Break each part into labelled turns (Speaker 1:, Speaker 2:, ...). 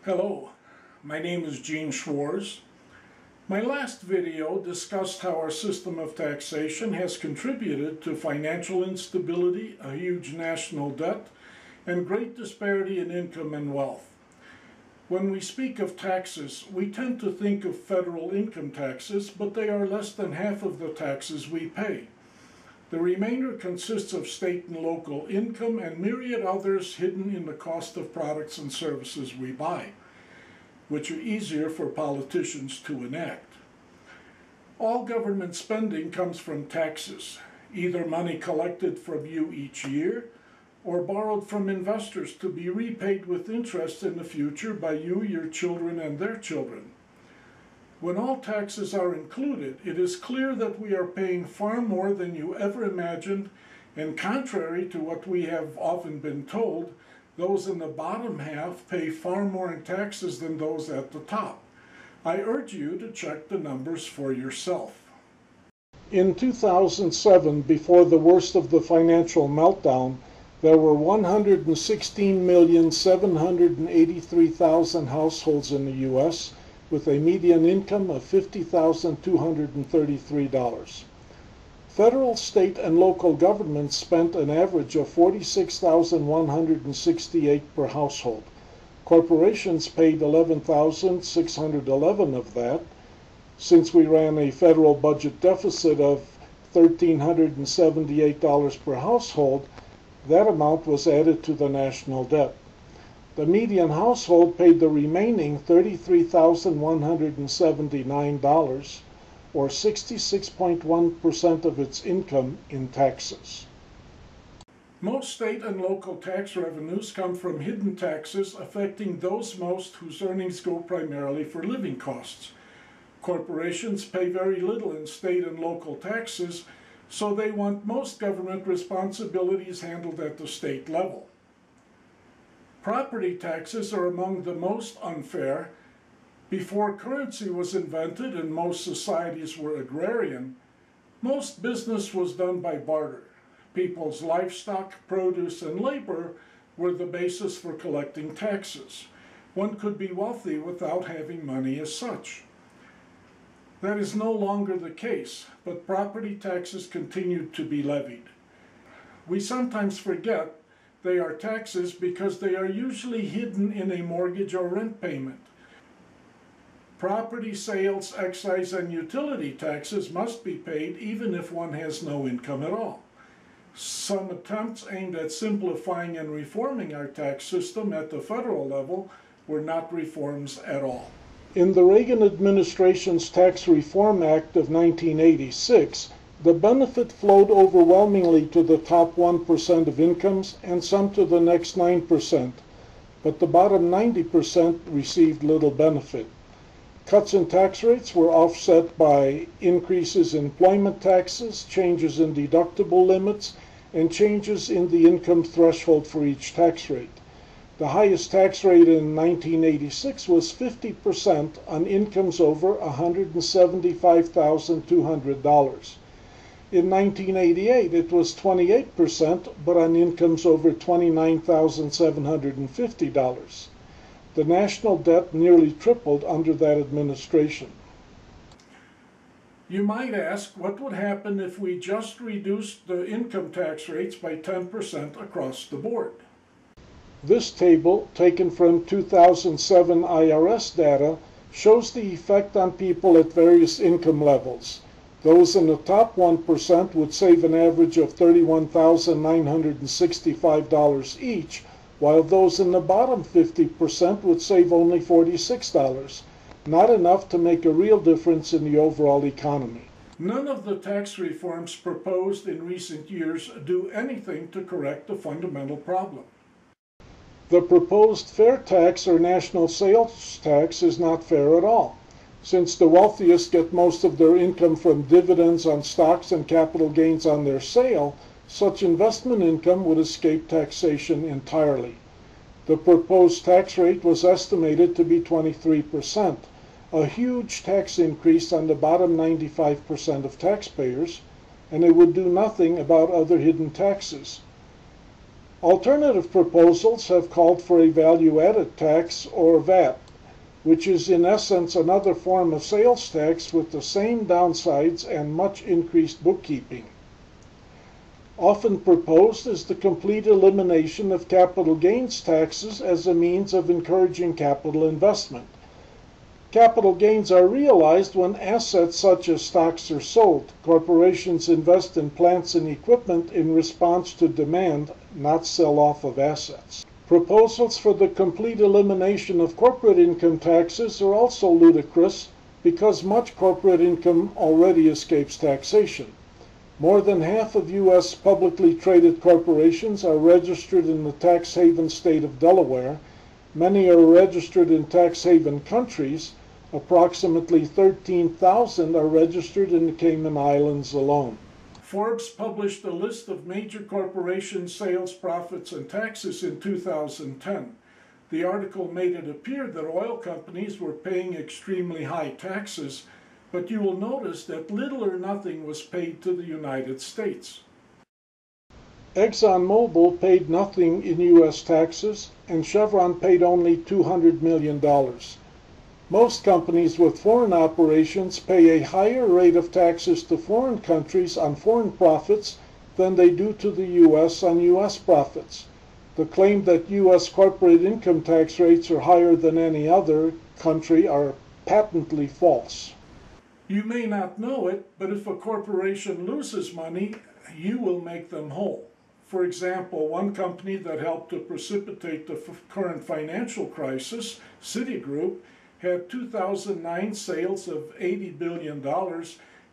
Speaker 1: Hello, my name is Gene Schwarz. My last video discussed how our system of taxation has contributed to financial instability, a huge national debt, and great disparity in income and wealth. When we speak of taxes, we tend to think of federal income taxes, but they are less than half of the taxes we pay. The remainder consists of state and local income and myriad others hidden in the cost of products and services we buy, which are easier for politicians to enact. All government spending comes from taxes, either money collected from you each year or borrowed from investors to be repaid with interest in the future by you, your children, and their children. When all taxes are included, it is clear that we are paying far more than you ever imagined, and contrary to what we have often been told, those in the bottom half pay far more in taxes than those at the top. I urge you to check the numbers for yourself. In 2007, before the worst of the financial meltdown, there were 116,783,000 households in the U.S., with a median income of $50,233. Federal, state, and local governments spent an average of $46,168 per household. Corporations paid $11,611 of that. Since we ran a federal budget deficit of $1,378 per household, that amount was added to the national debt. The median household paid the remaining $33,179, or 66.1% of its income, in taxes. Most state and local tax revenues come from hidden taxes affecting those most whose earnings go primarily for living costs. Corporations pay very little in state and local taxes, so they want most government responsibilities handled at the state level. Property taxes are among the most unfair. Before currency was invented and most societies were agrarian, most business was done by barter. People's livestock, produce, and labor were the basis for collecting taxes. One could be wealthy without having money as such. That is no longer the case, but property taxes continued to be levied. We sometimes forget they are taxes because they are usually hidden in a mortgage or rent payment. Property sales, excise, and utility taxes must be paid even if one has no income at all. Some attempts aimed at simplifying and reforming our tax system at the federal level were not reforms at all. In the Reagan administration's Tax Reform Act of 1986, the benefit flowed overwhelmingly to the top 1% of incomes and some to the next 9%, but the bottom 90% received little benefit. Cuts in tax rates were offset by increases in employment taxes, changes in deductible limits, and changes in the income threshold for each tax rate. The highest tax rate in 1986 was 50% on incomes over $175,200. In 1988, it was 28%, but on incomes over $29,750. The national debt nearly tripled under that administration. You might ask, what would happen if we just reduced the income tax rates by 10% across the board? This table, taken from 2007 IRS data, shows the effect on people at various income levels. Those in the top 1% would save an average of $31,965 each, while those in the bottom 50% would save only $46, not enough to make a real difference in the overall economy. None of the tax reforms proposed in recent years do anything to correct the fundamental problem. The proposed fair tax or national sales tax is not fair at all. Since the wealthiest get most of their income from dividends on stocks and capital gains on their sale, such investment income would escape taxation entirely. The proposed tax rate was estimated to be 23%, a huge tax increase on the bottom 95% of taxpayers, and it would do nothing about other hidden taxes. Alternative proposals have called for a value-added tax, or VAT, which is in essence another form of sales tax with the same downsides and much increased bookkeeping. Often proposed is the complete elimination of capital gains taxes as a means of encouraging capital investment. Capital gains are realized when assets such as stocks are sold. Corporations invest in plants and equipment in response to demand, not sell off of assets. Proposals for the complete elimination of corporate income taxes are also ludicrous because much corporate income already escapes taxation. More than half of U.S. publicly traded corporations are registered in the tax haven state of Delaware. Many are registered in tax haven countries. Approximately 13,000 are registered in the Cayman Islands alone. Forbes published a list of major corporation sales, profits, and taxes in 2010. The article made it appear that oil companies were paying extremely high taxes, but you will notice that little or nothing was paid to the United States. ExxonMobil paid nothing in U.S. taxes, and Chevron paid only $200 million. Most companies with foreign operations pay a higher rate of taxes to foreign countries on foreign profits than they do to the U.S. on U.S. profits. The claim that U.S. corporate income tax rates are higher than any other country are patently false. You may not know it, but if a corporation loses money, you will make them whole. For example, one company that helped to precipitate the current financial crisis, Citigroup, had 2009 sales of $80 billion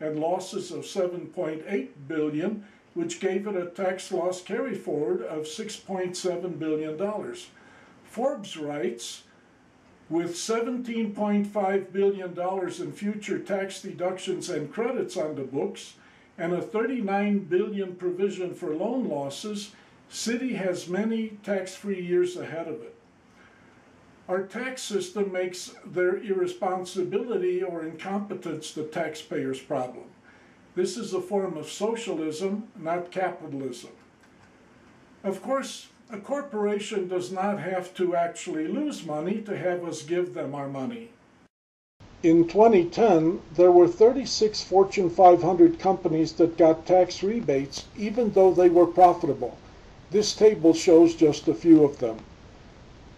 Speaker 1: and losses of $7.8 billion, which gave it a tax loss carryforward of $6.7 billion. Forbes writes, with $17.5 billion in future tax deductions and credits on the books, and a $39 billion provision for loan losses, Citi has many tax-free years ahead of it. Our tax system makes their irresponsibility or incompetence the taxpayer's problem. This is a form of socialism, not capitalism. Of course, a corporation does not have to actually lose money to have us give them our money. In 2010, there were 36 Fortune 500 companies that got tax rebates even though they were profitable. This table shows just a few of them.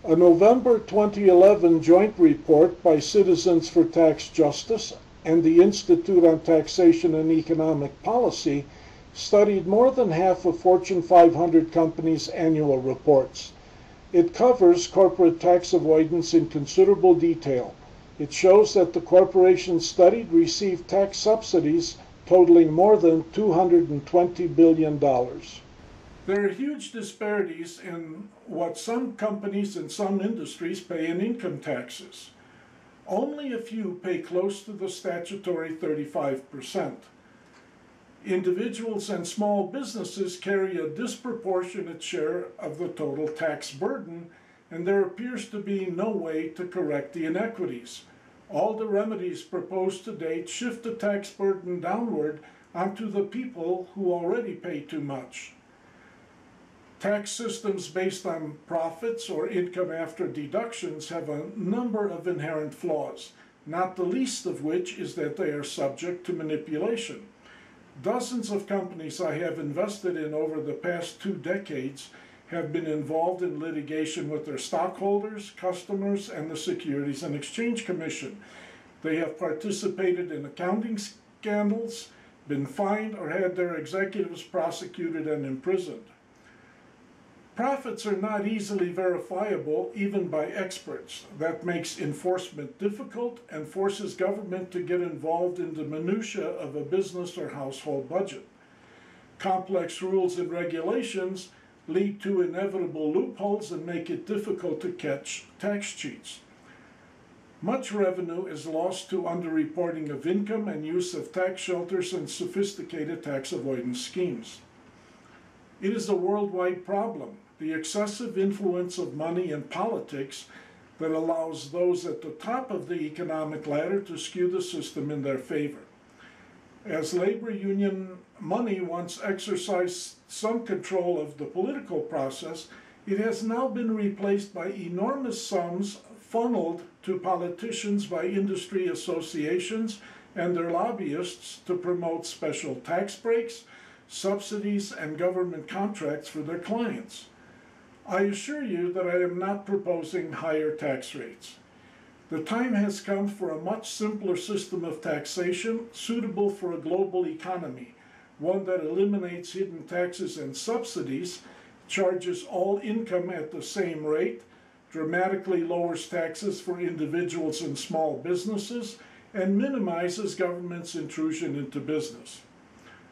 Speaker 1: A November 2011 joint report by Citizens for Tax Justice and the Institute on Taxation and Economic Policy studied more than half of Fortune 500 companies' annual reports. It covers corporate tax avoidance in considerable detail. It shows that the corporations studied received tax subsidies totaling more than $220 billion. There are huge disparities in what some companies and some industries pay in income taxes. Only a few pay close to the statutory 35%. Individuals and small businesses carry a disproportionate share of the total tax burden, and there appears to be no way to correct the inequities. All the remedies proposed to date shift the tax burden downward onto the people who already pay too much. Tax systems based on profits or income after deductions have a number of inherent flaws, not the least of which is that they are subject to manipulation. Dozens of companies I have invested in over the past 2 decades have been involved in litigation with their stockholders, customers, and the Securities and Exchange Commission. They have participated in accounting scandals, been fined, or had their executives prosecuted and imprisoned. Profits are not easily verifiable even by experts. That makes enforcement difficult and forces government to get involved in the minutiae of a business or household budget. Complex rules and regulations lead to inevitable loopholes and make it difficult to catch tax cheats. Much revenue is lost to underreporting of income and use of tax shelters and sophisticated tax avoidance schemes. It is a worldwide problem, the excessive influence of money in politics that allows those at the top of the economic ladder to skew the system in their favor. As labor union money once exercised some control of the political process, it has now been replaced by enormous sums funneled to politicians by industry associations and their lobbyists to promote special tax breaks, subsidies, and government contracts for their clients. I assure you that I am not proposing higher tax rates. The time has come for a much simpler system of taxation suitable for a global economy, one that eliminates hidden taxes and subsidies, charges all income at the same rate, dramatically lowers taxes for individuals and small businesses, and minimizes government's intrusion into business.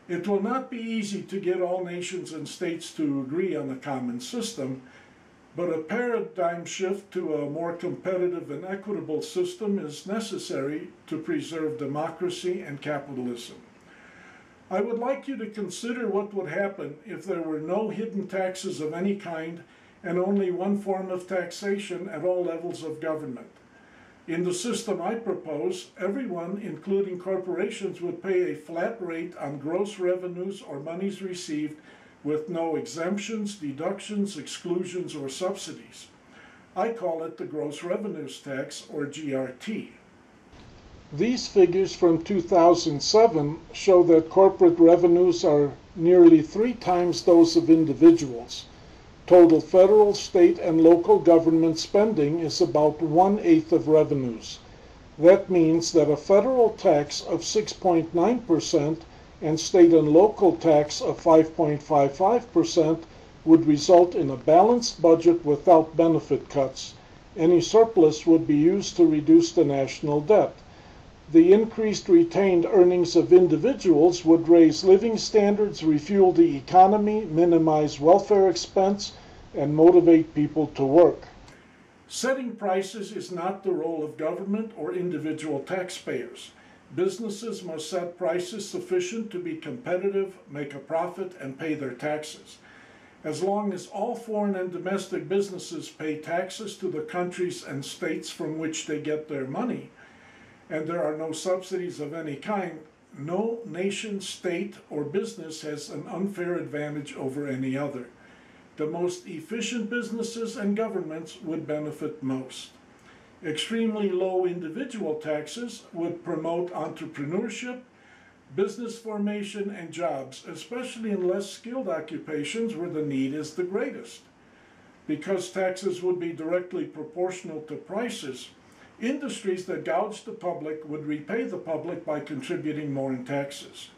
Speaker 1: It will not be easy to get all nations and states to agree on a common system, but a paradigm shift to a more competitive and equitable system is necessary to preserve democracy and capitalism. I would like you to consider what would happen if there were no hidden taxes of any kind and only one form of taxation at all levels of government. In the system I propose, everyone, including corporations, would pay a flat rate on gross revenues or monies received with no exemptions, deductions, exclusions, or subsidies. I call it the gross revenues tax, or GRT. These figures from 2007 show that corporate revenues are nearly 3 times those of individuals. Total federal, state, and local government spending is about 1/8 of revenues. That means that a federal tax of 6.9% and state and local tax of 5.55% would result in a balanced budget without benefit cuts. Any surplus would be used to reduce the national debt. The increased retained earnings of individuals would raise living standards, refuel the economy, minimize welfare expense, and motivate people to work. Setting prices is not the role of government or individual taxpayers. Businesses must set prices sufficient to be competitive, make a profit, and pay their taxes. As long as all foreign and domestic businesses pay taxes to the countries and states from which they get their money, and there are no subsidies of any kind, no nation, state, or business has an unfair advantage over any other. The most efficient businesses and governments would benefit most. Extremely low individual taxes would promote entrepreneurship, business formation, and jobs, especially in less skilled occupations where the need is the greatest. Because taxes would be directly proportional to prices, industries that gouge the public would repay the public by contributing more in taxes.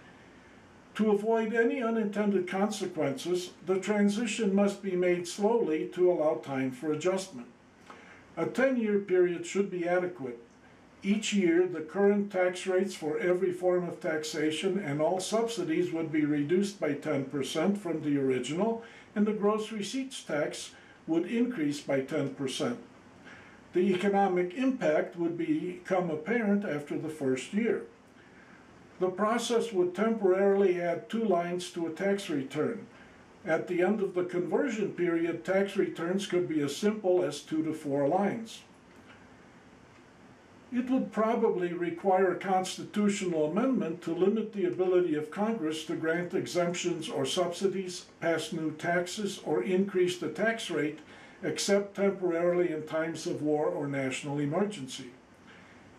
Speaker 1: To avoid any unintended consequences, the transition must be made slowly to allow time for adjustment. A 10-year period should be adequate. Each year, the current tax rates for every form of taxation and all subsidies would be reduced by 10% from the original, and the gross receipts tax would increase by 10%. The economic impact would become apparent after the first year. The process would temporarily add 2 lines to a tax return. At the end of the conversion period, tax returns could be as simple as 2 to 4 lines. It would probably require a constitutional amendment to limit the ability of Congress to grant exemptions or subsidies, pass new taxes, or increase the tax rate, except temporarily in times of war or national emergency.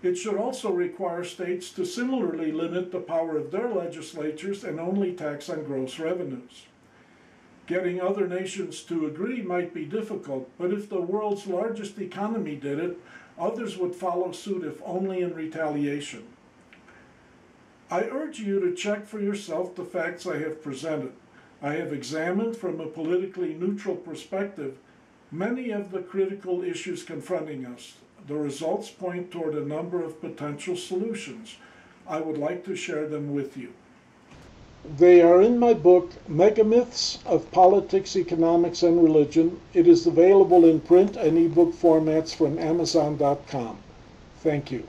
Speaker 1: It should also require states to similarly limit the power of their legislatures and only tax on gross revenues. Getting other nations to agree might be difficult, but if the world's largest economy did it, others would follow suit, if only in retaliation. I urge you to check for yourself the facts I have presented. I have examined from a politically neutral perspective many of the critical issues confronting us. The results point toward a number of potential solutions. I would like to share them with you. They are in my book, Megamyths of Politics, Economics, and Religion. It is available in print and ebook formats from Amazon.com. Thank you.